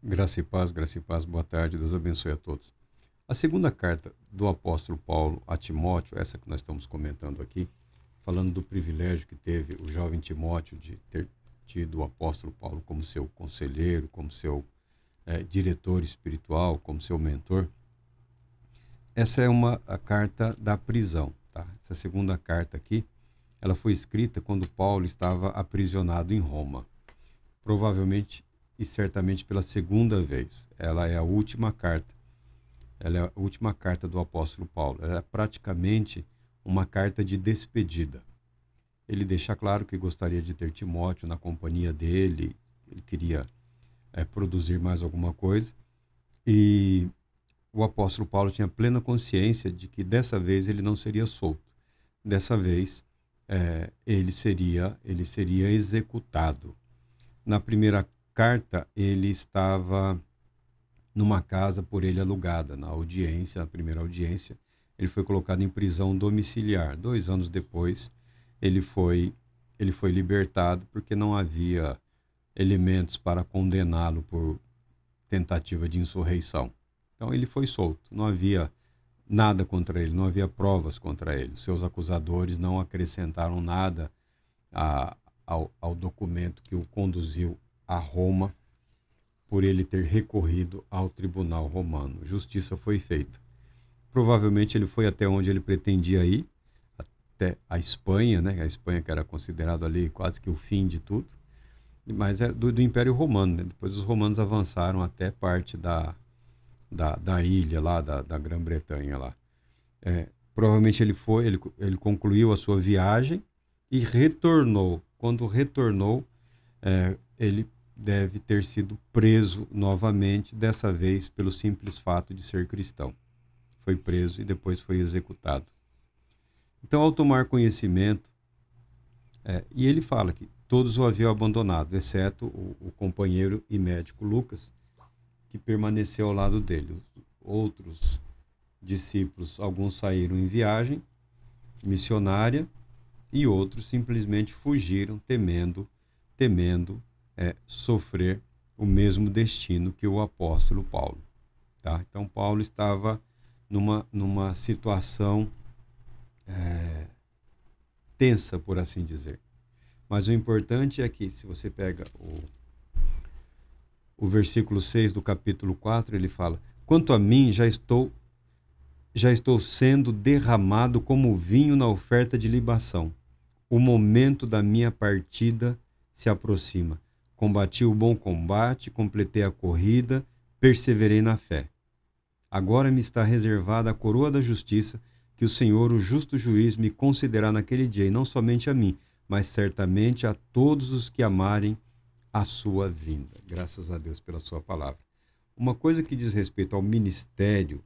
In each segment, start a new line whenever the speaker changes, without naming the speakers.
Graça e paz, boa tarde, Deus abençoe a todos. A segunda carta do apóstolo Paulo a Timóteo, essa que nós estamos comentando aqui, falando do privilégio que teve o jovem Timóteo de ter tido o apóstolo Paulo como seu conselheiro, como seu diretor espiritual, como seu mentor. Essa é a carta da prisão, tá? Essa segunda carta aqui, ela foi escrita quando Paulo estava aprisionado em Roma. Provavelmente e certamente pela segunda vez. Ela é a última carta. Ela é a última carta do apóstolo Paulo. Ela é praticamente uma carta de despedida. Ele deixa claro que gostaria de ter Timóteo na companhia dele. Ele queria produzir mais alguma coisa. E o apóstolo Paulo tinha plena consciência de que dessa vez ele não seria solto. Dessa vez ele seria executado. Na primeira carta, ele estava numa casa por ele alugada. Na audiência, na primeira audiência, ele foi colocado em prisão domiciliar. 2 anos depois, ele foi libertado porque não havia elementos para condená-lo por tentativa de insurreição. Então, ele foi solto. Não havia nada contra ele, não havia provas contra ele. Seus acusadores não acrescentaram nada ao documento que o conduziu a Roma por ele ter recorrido ao tribunal romano. Justiça foi feita. Provavelmente ele foi até onde ele pretendia ir, até a Espanha, né? A Espanha que era considerado ali quase que o fim de tudo, mas é do Império Romano, né? Depois os romanos avançaram até parte da ilha lá, da Grã-Bretanha lá. Provavelmente ele concluiu a sua viagem e retornou. Quando retornou, ele deve ter sido preso novamente, dessa vez pelo simples fato de ser cristão. Foi preso e depois foi executado. Então, ao tomar conhecimento, e ele fala que todos o haviam abandonado, exceto o companheiro e médico Lucas, que permaneceu ao lado dele. Outros discípulos, alguns saíram em viagem missionária e outros simplesmente fugiram, temendo sofrer o mesmo destino que o apóstolo Paulo. Tá? Então, Paulo estava numa situação tensa, por assim dizer. Mas o importante é que, se você pega o versículo 6 do capítulo 4, ele fala: quanto a mim, já estou sendo derramado como vinho na oferta de libação. O momento da minha partida se aproxima. Combati o bom combate, completei a corrida, perseverei na fé. Agora me está reservada a coroa da justiça, que o Senhor, o justo juiz, me concederá naquele dia, e não somente a mim, mas certamente a todos os que amarem a sua vinda. Graças a Deus pela sua palavra. Uma coisa que diz respeito ao ministério,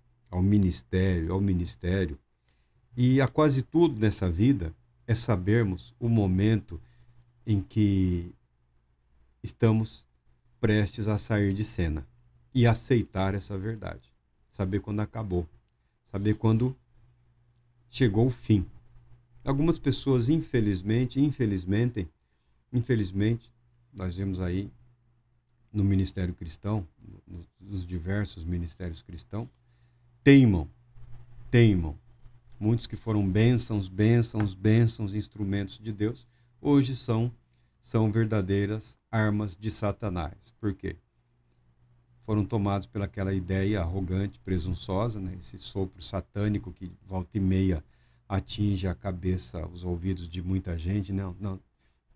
e a quase tudo nessa vida, é sabermos o momento em que estamos prestes a sair de cena e aceitar essa verdade. Saber quando acabou. Saber quando chegou o fim. Algumas pessoas, infelizmente, nós vemos aí no ministério cristão, nos diversos ministérios cristãos, teimam. Muitos que foram bênçãos, instrumentos de Deus, hoje são verdadeiras armas de Satanás. Por quê? Foram tomados pelaquela ideia arrogante, presunçosa, né? Esse sopro satânico que volta e meia atinge a cabeça, os ouvidos de muita gente. Não,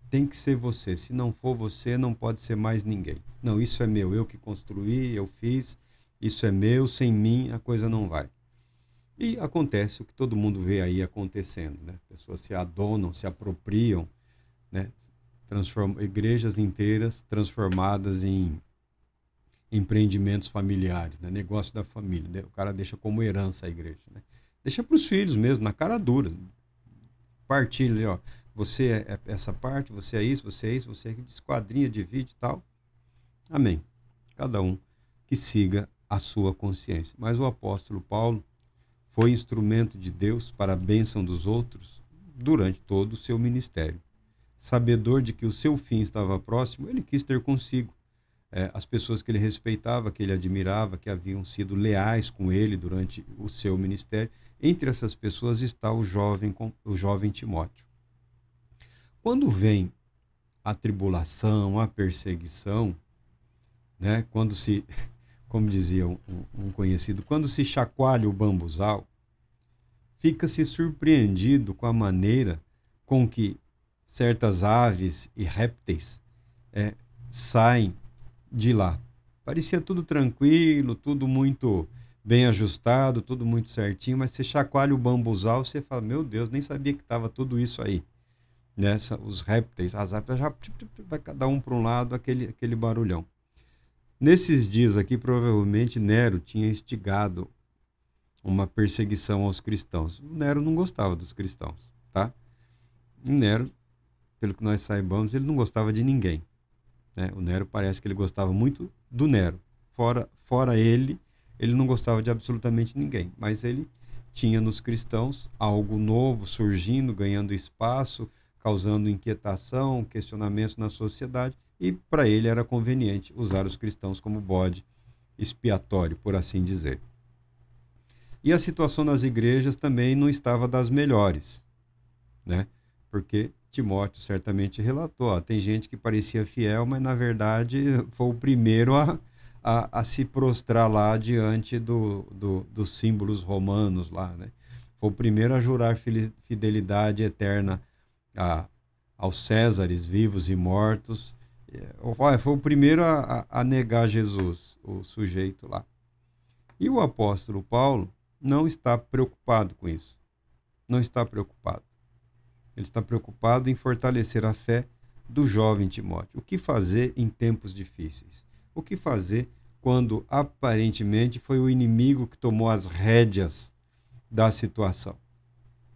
tem que ser você. Se não for você, não pode ser mais ninguém. Não, isso é meu, eu que construí, eu fiz, isso é meu, sem mim a coisa não vai. E acontece o que todo mundo vê aí acontecendo, né? Pessoas se adonam, se apropriam, né? Igrejas inteiras transformadas em empreendimentos familiares, né? Negócio da família, né? O cara deixa como herança a igreja, né? Deixa para os filhos mesmo, na cara dura. Partilha ali, ó. Você é essa parte, você é isso, você é esquadrinha, divide e tal. Amém. Cada um que siga a sua consciência. Mas o apóstolo Paulo foi instrumento de Deus para a bênção dos outros durante todo o seu ministério. Sabedor de que o seu fim estava próximo, ele quis ter consigo as pessoas que ele respeitava, que ele admirava, que haviam sido leais com ele durante o seu ministério. Entre essas pessoas está o jovem Timóteo. Quando vem a tribulação, a perseguição, né? Quando se, como dizia um conhecido, quando se chacoalha o bambuzal, fica-se surpreendido com a maneira com que certas aves e répteis saem de lá. Parecia tudo tranquilo, tudo muito bem ajustado, tudo muito certinho, mas você chacoalha o bambuzal, você fala, meu Deus, nem sabia que estava tudo isso aí. Né? Os répteis, as aves, já vai cada um para um lado, aquele barulhão. Nesses dias aqui, provavelmente, Nero tinha instigado uma perseguição aos cristãos. O Nero não gostava dos cristãos, tá? O Nero, pelo que nós saibamos, ele não gostava de ninguém. Né? O Nero parece que ele gostava muito do Nero. Fora ele não gostava de absolutamente ninguém. Mas ele tinha nos cristãos algo novo surgindo, ganhando espaço, causando inquietação, questionamentos na sociedade. E para ele era conveniente usar os cristãos como bode expiatório, por assim dizer. E a situação nas igrejas também não estava das melhores, né? Porque Timóteo certamente relatou, tem gente que parecia fiel, mas na verdade foi o primeiro a se prostrar lá diante dos símbolos romanos lá, né? Foi o primeiro a jurar fidelidade eterna aos Césares, vivos e mortos. Foi o primeiro a negar Jesus, o sujeito lá. E o apóstolo Paulo não está preocupado com isso. Não está preocupado. Ele está preocupado em fortalecer a fé do jovem Timóteo. O que fazer em tempos difíceis? O que fazer quando aparentemente foi o inimigo que tomou as rédeas da situação?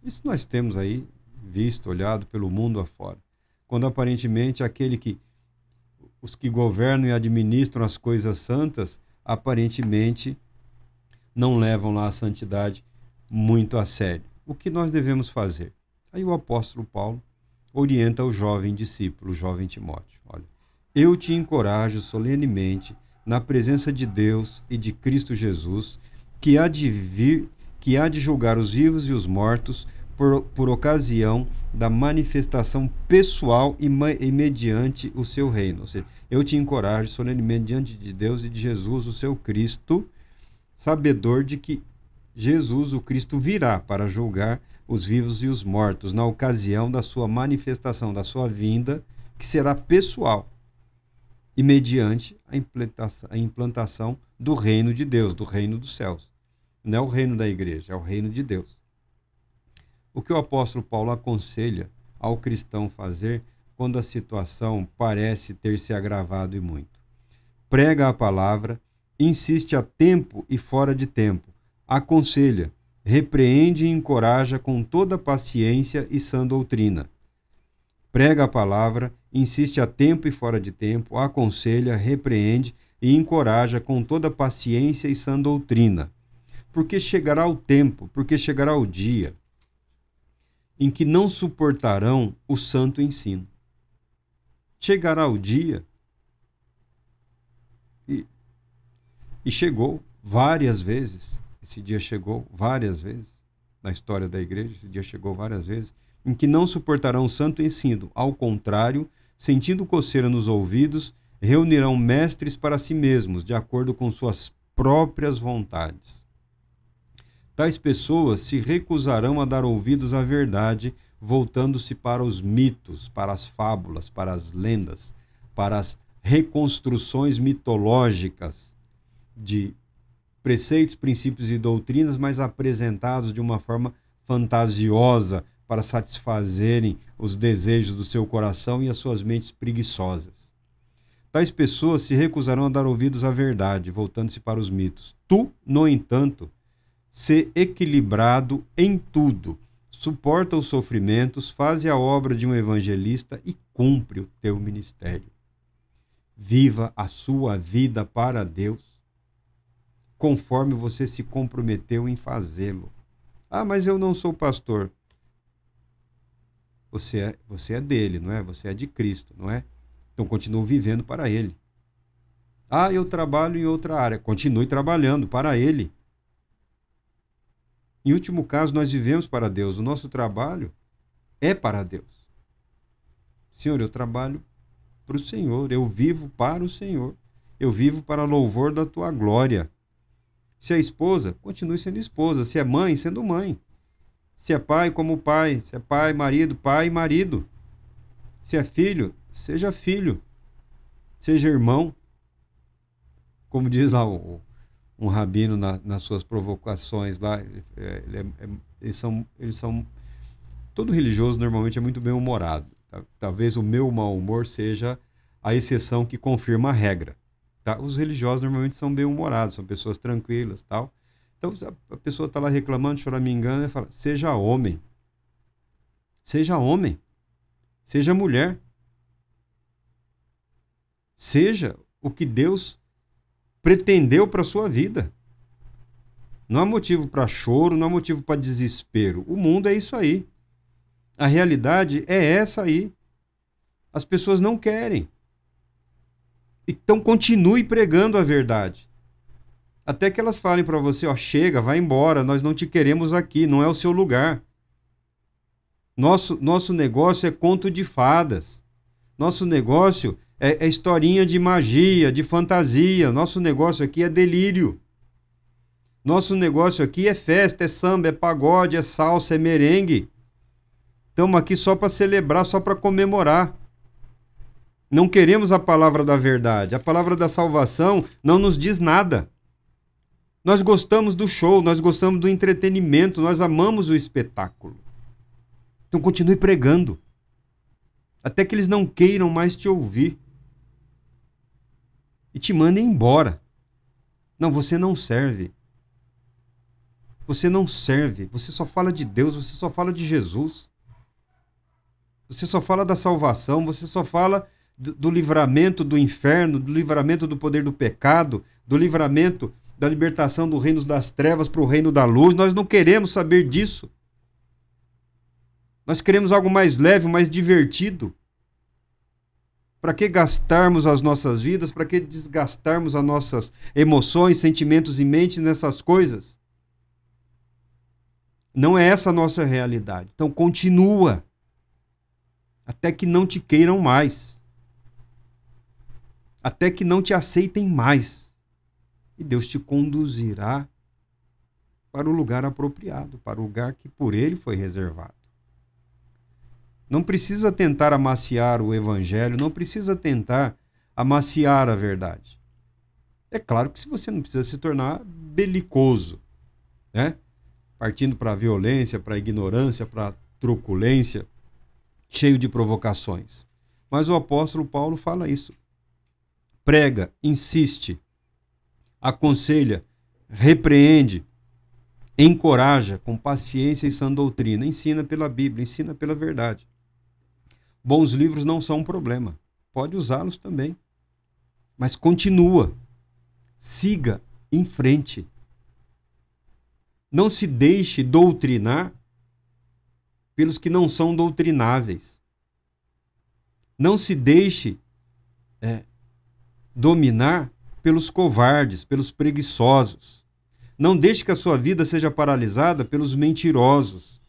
Isso nós temos aí visto, olhado pelo mundo afora. Quando aparentemente os que governam e administram as coisas santas, aparentemente não levam lá a santidade muito a sério. O que nós devemos fazer? Aí o apóstolo Paulo orienta o jovem discípulo, o jovem Timóteo. Olha, eu te encorajo solenemente na presença de Deus e de Cristo Jesus, que há de julgar os vivos e os mortos por ocasião da manifestação pessoal e mediante o seu reino. Ou seja, eu te encorajo solenemente diante de Deus e de Jesus, o seu Cristo, sabedor de que Jesus, o Cristo, virá para julgar os vivos e os mortos na ocasião da sua manifestação, da sua vinda, que será pessoal e mediante a implantação do reino de Deus, do reino dos céus. Não é o reino da igreja, é o reino de Deus. O que o apóstolo Paulo aconselha ao cristão fazer quando a situação parece ter se agravado e muito? Prega a palavra, insiste a tempo e fora de tempo, aconselha, repreende e encoraja com toda paciência e sã doutrina. Prega a palavra, insiste a tempo e fora de tempo, aconselha, repreende e encoraja com toda paciência e sã doutrina. Porque chegará o tempo, porque chegará o dia em que não suportarão o santo ensino. Chegará o dia, e chegou várias vezes, esse dia chegou várias vezes, na história da igreja, esse dia chegou várias vezes, em que não suportarão o santo ensino. Ao contrário, sentindo coceira nos ouvidos, reunirão mestres para si mesmos, de acordo com suas próprias vontades. Tais pessoas se recusarão a dar ouvidos à verdade, voltando-se para os mitos, para as fábulas, para as lendas, para as reconstruções mitológicas de preceitos, princípios e doutrinas, mas apresentados de uma forma fantasiosa para satisfazerem os desejos do seu coração e as suas mentes preguiçosas. Tais pessoas se recusarão a dar ouvidos à verdade, voltando-se para os mitos. Tu, no entanto, sê equilibrado em tudo, suporta os sofrimentos, faze a obra de um evangelista e cumpre o teu ministério. Viva a sua vida para Deus, conforme você se comprometeu em fazê-lo. Ah, mas eu não sou pastor. Você é dele, não é? Você é de Cristo, não é? Então continue vivendo para ele. Ah, eu trabalho em outra área. Continue trabalhando para Ele. Em último caso, nós vivemos para Deus. O nosso trabalho é para Deus. Senhor, eu trabalho para o Senhor. Eu vivo para o Senhor. Eu vivo para louvor da tua glória. Se é esposa, continue sendo esposa. Se é mãe, sendo mãe. Se é pai, como pai. Se é pai, pai, marido. Se é filho, seja filho. Seja irmão. Como diz lá um rabino nas suas provocações lá, eles são... Todo religioso normalmente é muito bem-humorado. Talvez o meu mau humor seja a exceção que confirma a regra. Tá? Os religiosos normalmente são bem-humorados, são pessoas tranquilas, tal. Então a pessoa está lá reclamando, choramingando, e fala: seja homem. Seja homem. Seja mulher. Seja o que Deus pretendeu para a sua vida. Não há motivo para choro, não há motivo para desespero. O mundo é isso aí. A realidade é essa aí. As pessoas não querem. Então continue pregando a verdade. Até que elas falem para você: ó, chega, vai embora, nós não te queremos aqui, não é o seu lugar. Nosso negócio é conto de fadas. Nosso negócio é historinha de magia, de fantasia. Nosso negócio aqui é delírio. Nosso negócio aqui é festa, é samba, é pagode, é salsa, é merengue. Estamos aqui só para celebrar, só para comemorar. Não queremos a palavra da verdade. A palavra da salvação não nos diz nada. Nós gostamos do show, nós gostamos do entretenimento, nós amamos o espetáculo. Então continue pregando. Até que eles não queiram mais te ouvir. E te mandem embora. Não, você não serve. Você não serve. Você só fala de Deus, você só fala de Jesus. Você só fala da salvação, você só fala do livramento do inferno, do livramento do poder do pecado, do livramento da libertação do reino das trevas para o reino da luz. Nós não queremos saber disso. Nós queremos algo mais leve, mais divertido. Para que gastarmos as nossas vidas? Para que desgastarmos as nossas emoções, sentimentos e mentes nessas coisas? Não é essa a nossa realidade. Então continua. Até que não te queiram mais. Até que não te aceitem mais. E Deus te conduzirá para o lugar apropriado, para o lugar que por Ele foi reservado. Não precisa tentar amaciar o evangelho, não precisa tentar amaciar a verdade. É claro que você não precisa se tornar belicoso, né? Partindo para a violência, para a ignorância, para a truculência, cheio de provocações. Mas o apóstolo Paulo fala isso. Prega, insiste, aconselha, repreende, encoraja com paciência e sã doutrina, ensina pela Bíblia, ensina pela verdade. Bons livros não são um problema. Pode usá-los também. Mas continua. Siga em frente. Não se deixe doutrinar pelos que não são doutrináveis. Não se deixe dominar pelos covardes, pelos preguiçosos. Não deixe que a sua vida seja paralisada pelos mentirosos,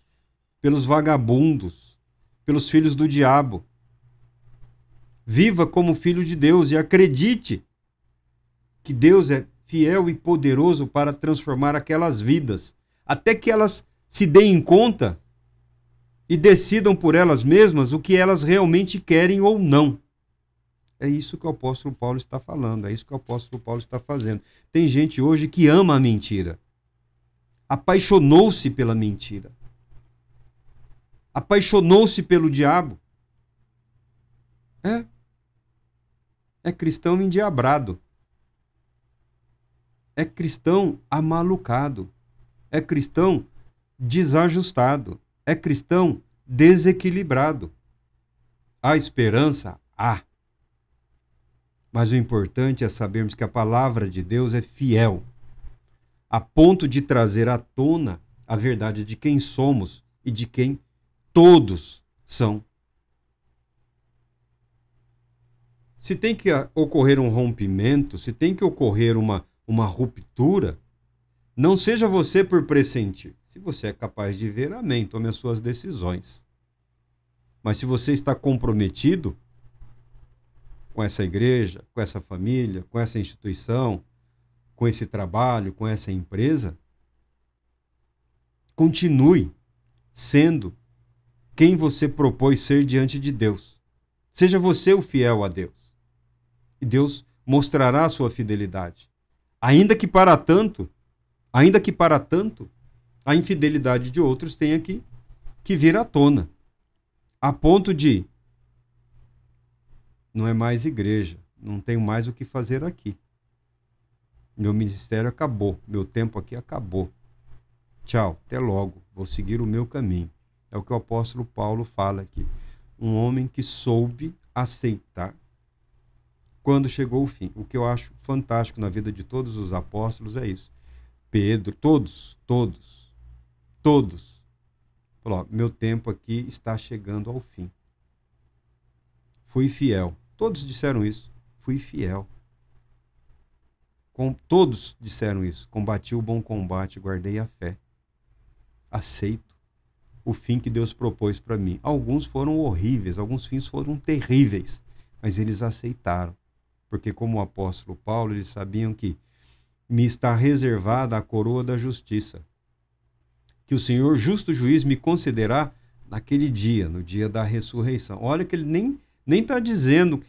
pelos vagabundos, pelos filhos do diabo. Viva como filho de Deus e acredite que Deus é fiel e poderoso para transformar aquelas vidas, até que elas se deem conta e decidam por elas mesmas o que elas realmente querem ou não. É isso que o apóstolo Paulo está falando, é isso que o apóstolo Paulo está fazendo. Tem gente hoje que ama a mentira, apaixonou-se pela mentira, apaixonou-se pelo diabo. É cristão endiabrado, é cristão amalucado, é cristão desajustado, é cristão desequilibrado. Há esperança? Há. Mas o importante é sabermos que a palavra de Deus é fiel, a ponto de trazer à tona a verdade de quem somos e de quem todos são. se tem que ocorrer um rompimento, se tem que ocorrer uma ruptura, não seja você por pressentir. Se você é capaz de ver, amém, tome as suas decisões. Mas se você está comprometido com essa igreja, com essa família, com essa instituição, com esse trabalho, com essa empresa, continue sendo quem você propôs ser diante de Deus. Seja você o fiel a Deus. E Deus mostrará a sua fidelidade. Ainda que para tanto, a infidelidade de outros tenha que vir à tona. A ponto de não é mais igreja, não tenho mais o que fazer aqui. Meu ministério acabou, meu tempo aqui acabou. Tchau, até logo, vou seguir o meu caminho. É o que o apóstolo Paulo fala aqui. Um homem que soube aceitar quando chegou o fim. O que eu acho fantástico na vida de todos os apóstolos é isso. Pedro, todos. Falou, meu tempo aqui está chegando ao fim. Fui fiel. Todos disseram isso. Fui fiel. Todos disseram isso. Combati o bom combate, guardei a fé. Aceito o fim que Deus propôs para mim. Alguns foram horríveis, alguns fins foram terríveis, mas eles aceitaram. Porque como o apóstolo Paulo, eles sabiam que me está reservada a coroa da justiça, que o Senhor, justo juiz, me concederá naquele dia, no dia da ressurreição. Olha que ele nem está dizendo,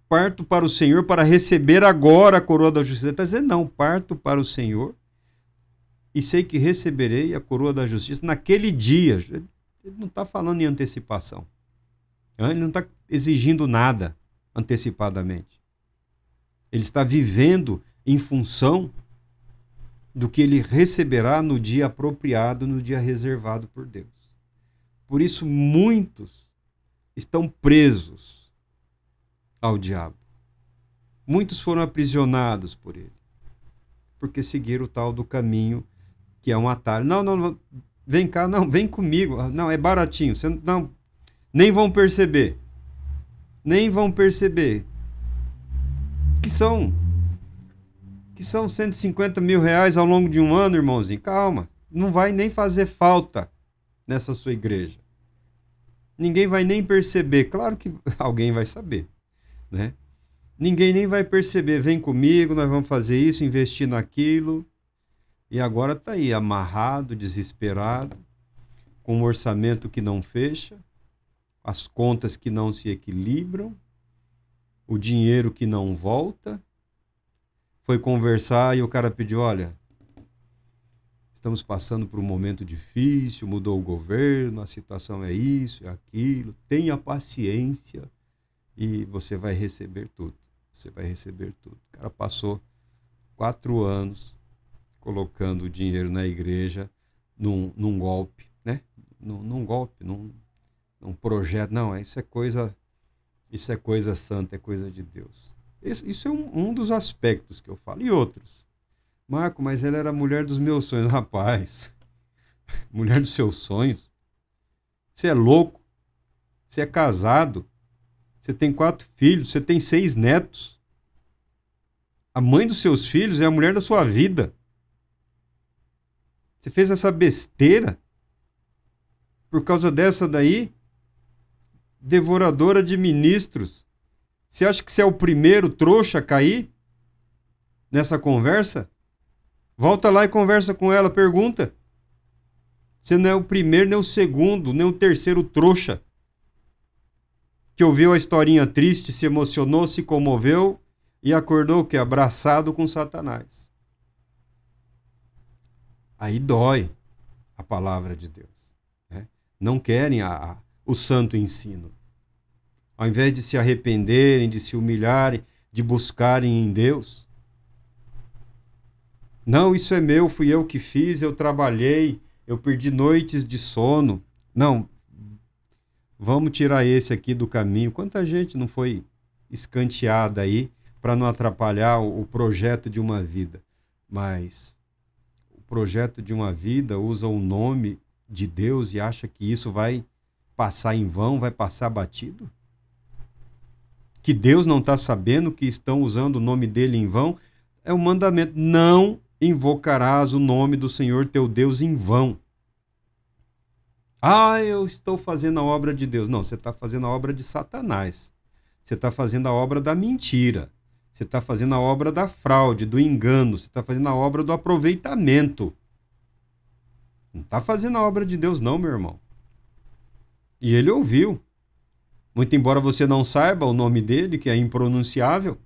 parto para o Senhor para receber agora a coroa da justiça. Ele está dizendo, não, parto para o Senhor e sei que receberei a coroa da justiça naquele dia. Ele não está falando em antecipação. Ele não está exigindo nada antecipadamente. Ele está vivendo em função do que ele receberá no dia apropriado, no dia reservado por Deus. Por isso, muitos estão presos ao diabo. Muitos foram aprisionados por ele, porque seguiram o tal do caminho que é um atalho. Não, vem cá, não, vem comigo. Não, é baratinho. Você não, nem vão perceber. Que são 150 mil reais ao longo de um ano, irmãozinho. Calma, não vai nem fazer falta nessa sua igreja. Ninguém vai nem perceber. Claro que alguém vai saber, né? Ninguém nem vai perceber. Vem comigo, nós vamos fazer isso, investir naquilo. E agora está aí, amarrado, desesperado, com um orçamento que não fecha, as contas que não se equilibram, o dinheiro que não volta. Foi conversar e o cara pediu, olha, estamos passando por um momento difícil, mudou o governo, a situação é isso, é aquilo, tenha paciência e você vai receber tudo. Você vai receber tudo. O cara passou 4 anos colocando o dinheiro na igreja num golpe, né? Num golpe, num projeto. Não, isso é coisa santa, é coisa de Deus. Isso é um dos aspectos que eu falo. E outros? Marco, mas ela era a mulher dos meus sonhos. Rapaz, mulher dos seus sonhos? Você é louco? Você é casado? Você tem 4 filhos? Você tem 6 netos? A mãe dos seus filhos é a mulher da sua vida. Você fez essa besteira? Por causa dessa daí? Devoradora de ministros. Você acha que você é o primeiro trouxa a cair nessa conversa? Volta lá e conversa com ela, pergunta. Você não é o primeiro, nem o segundo, nem o terceiro trouxa que ouviu a historinha triste, se emocionou, se comoveu e acordou o quê? Abraçado com Satanás. Aí dói a palavra de Deus, né? Não querem o santo ensino. Ao invés de se arrependerem, de se humilharem, de buscarem em Deus. Não, isso é meu, fui eu que fiz, eu trabalhei, eu perdi noites de sono. Não, vamos tirar esse aqui do caminho. Quanta gente não foi escanteada aí para não atrapalhar o projeto de uma vida. Mas o projeto de uma vida usa o nome de Deus e acha que isso vai passar em vão, vai passar batido? Que Deus não está sabendo que estão usando o nome dele em vão? É o mandamento. Não invocarás o nome do Senhor teu Deus em vão. Ah, eu estou fazendo a obra de Deus. Não, você está fazendo a obra de Satanás. Você está fazendo a obra da mentira. Você está fazendo a obra da fraude, do engano. Você está fazendo a obra do aproveitamento. Não está fazendo a obra de Deus, não, meu irmão. E ele ouviu. Muito embora você não saiba o nome dele, que é impronunciável.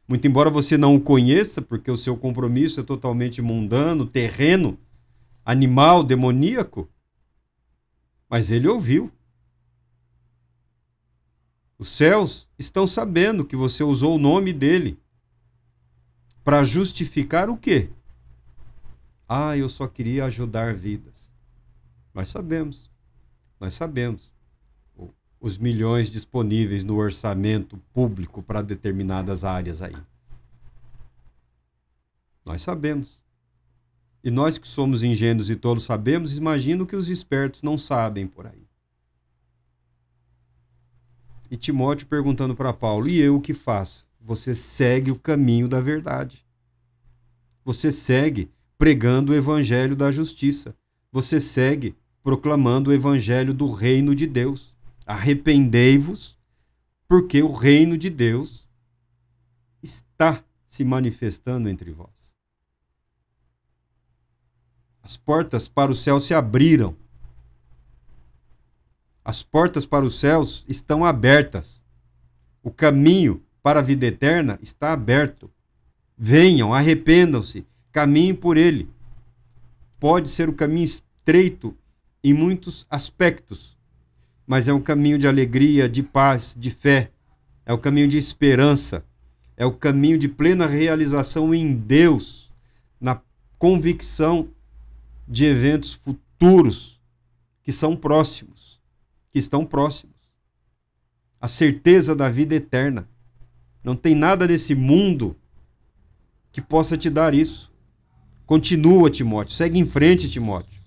Muito embora você não o conheça, porque o seu compromisso é totalmente mundano, terreno, animal, demoníaco. Mas ele ouviu. Os céus estão sabendo que você usou o nome dele para justificar o quê? Ah, eu só queria ajudar vidas. Nós sabemos. Os milhões disponíveis no orçamento público para determinadas áreas aí. Nós sabemos. E nós que somos ingênuos e tolos sabemos, imagino que os espertos não sabem por aí. E Timóteo perguntando para Paulo, e eu o que faço? Você segue o caminho da verdade. Você segue pregando o evangelho da justiça. Você segue proclamando o evangelho do reino de Deus. Arrependei-vos, porque o reino de Deus está se manifestando entre vós. As portas para o céu se abriram. As portas para os céus estão abertas. O caminho para a vida eterna está aberto. Venham, arrependam-se, caminhem por ele. Pode ser o caminho estreito em muitos aspectos, mas é um caminho de alegria, de paz, de fé. É o caminho de esperança. É o caminho de plena realização em Deus, na convicção de eventos futuros que são próximos, que estão próximos. A certeza da vida eterna. Não tem nada nesse mundo que possa te dar isso. Continua, Timóteo. Segue em frente, Timóteo.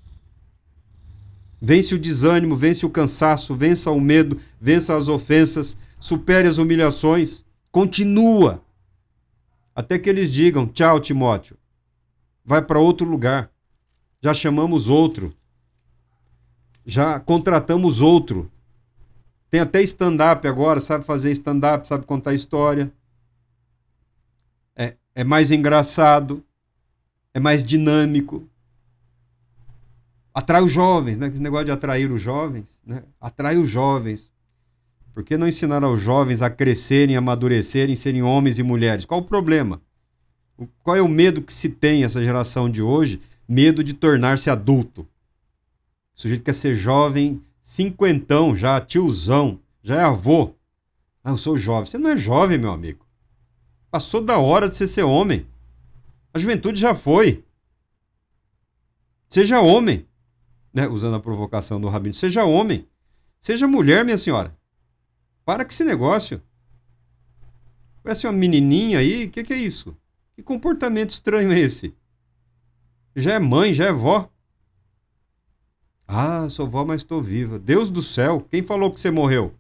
Vence o desânimo, vence o cansaço, vença o medo, vença as ofensas, supere as humilhações. Continua. Até que eles digam, tchau, Timóteo. Vai para outro lugar. Já chamamos outro. Já contratamos outro. Tem até stand-up agora, sabe fazer stand-up, sabe contar história. É mais engraçado, é mais dinâmico. Atrai os jovens, né? Esse negócio de atrair os jovens, né? Atrai os jovens. Por que não ensinar aos jovens a crescerem, a amadurecerem, serem homens e mulheres? Qual o problema? Qual é o medo que se tem essa geração de hoje? Medo de tornar-se adulto. O sujeito quer ser jovem, cinquentão já, tiozão, já é avô. Ah, eu sou jovem. Você não é jovem, meu amigo. Passou da hora de você ser homem. A juventude já foi. Seja homem. Né? Usando a provocação do Rabino. Seja homem. Seja mulher, minha senhora. Para com esse negócio. Parece uma menininha aí. O que é isso? Que comportamento estranho é esse? Já é mãe, já é vó. Ah, sou vó, mas estou viva. Deus do céu, quem falou que você morreu?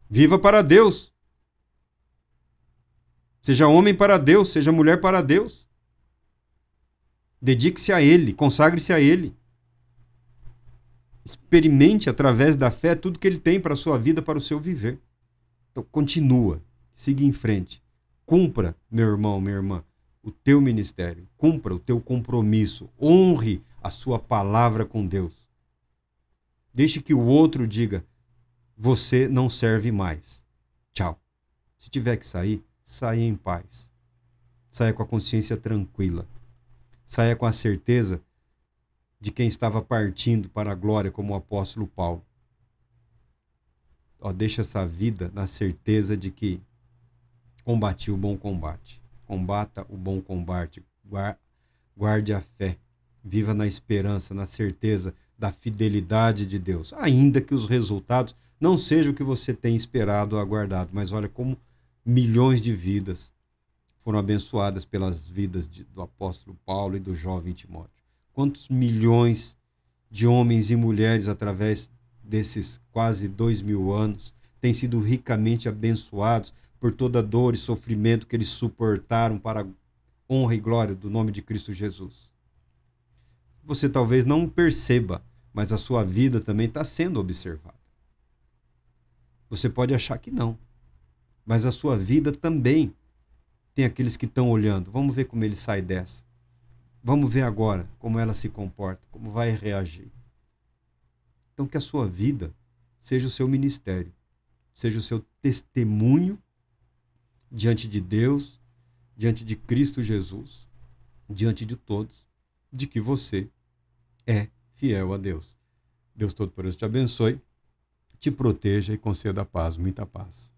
Viva para Deus. Seja homem para Deus, seja mulher para Deus. Dedique-se a Ele, consagre-se a Ele. Experimente através da fé tudo que Ele tem para a sua vida, para o seu viver. Então, continua, siga em frente. Cumpra, meu irmão, minha irmã, o teu ministério. Cumpra o teu compromisso. Honre a sua palavra com Deus. Deixe que o outro diga, você não serve mais. Tchau. Se tiver que sair, saia em paz. Saia com a consciência tranquila. Saia com a certeza de quem estava partindo para a glória, como o apóstolo Paulo. Deixa essa vida na certeza de que combati o bom combate. Combata o bom combate. Guarde a fé. Viva na esperança, na certeza da fidelidade de Deus. Ainda que os resultados não sejam o que você tem esperado ou aguardado. Mas olha como milhões de vidas foram abençoadas pelas vidas do apóstolo Paulo e do jovem Timóteo. Quantos milhões de homens e mulheres, através desses quase 2000 anos, têm sido ricamente abençoados por toda dor e sofrimento que eles suportaram para a honra e glória do nome de Cristo Jesus. Você talvez não perceba, mas a sua vida também está sendo observada. Você pode achar que não, mas a sua vida também tem aqueles que estão olhando. Vamos ver como ele sai dessa. Vamos ver agora como ela se comporta, como vai reagir. Então, que a sua vida seja o seu ministério, seja o seu testemunho diante de Deus, diante de Cristo Jesus, diante de todos, de que você é fiel a Deus. Deus Todo-Poderoso te abençoe, te proteja e conceda paz, muita paz.